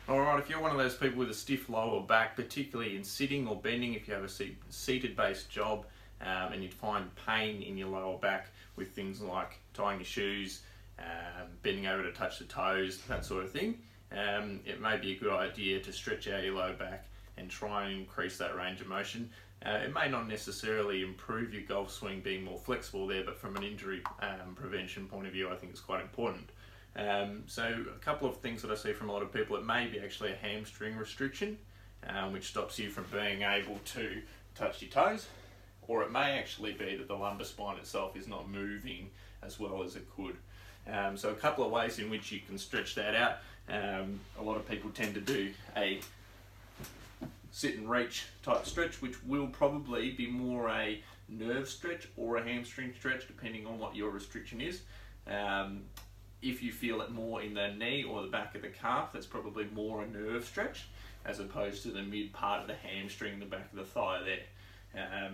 Alright, if you're one of those people with a stiff lower back, particularly in sitting or bending, if you have a seated based job and you find pain in your lower back with things like tying your shoes, bending over to touch the toes, that sort of thing, it may be a good idea to stretch out your low back and try and increase that range of motion. It may not necessarily improve your golf swing being more flexible there, but from an injury prevention point of view, I think it's quite important. So a couple of things that I see from a lot of people, it may be actually a hamstring restriction, which stops you from being able to touch your toes, or it may actually be that the lumbar spine itself is not moving as well as it could. So a couple of ways in which you can stretch that out. A lot of people tend to do a sit and reach type stretch, which will probably be more a nerve stretch or a hamstring stretch, depending on what your restriction is. If you feel it more in the knee or the back of the calf, that's probably more a nerve stretch as opposed to the mid part of the hamstring, the back of the thigh there.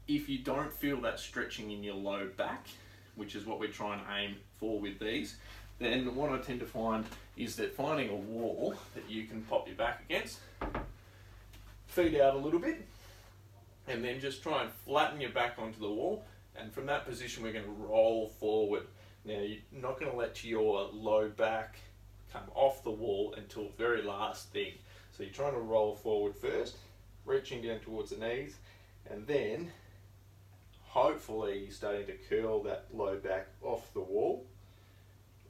If you don't feel that stretching in your low back, which is what we're trying to aim for with these, then what I tend to find is that finding a wall that you can pop your back against, feet out a little bit, and then just try and flatten your back onto the wall, and from that position we're going to roll forward. Now you're not going to let your low back come off the wall until the very last thing. So you're trying to roll forward first, reaching down towards the knees, and then hopefully you're starting to curl that low back off the wall,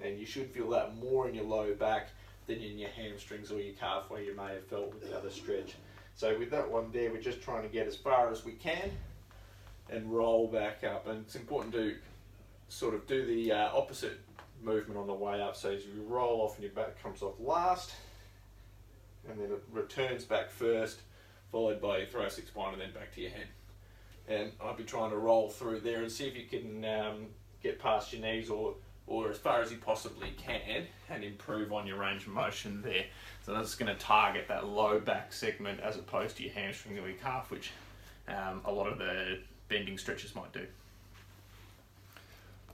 and you should feel that more in your low back than in your hamstrings or your calf where you may have felt with the other stretch. So with that one there, we're just trying to get as far as we can and roll back up, and it's important to sort of do the opposite movement on the way up. So as you roll off and your back comes off last, and then it returns back first, followed by your thoracic spine and then back to your head. And I'd be trying to roll through there and see if you can get past your knees or as far as you possibly can and improve on your range of motion there. So that's going to target that low back segment as opposed to your hamstring or your calf, which a lot of the bending stretches might do.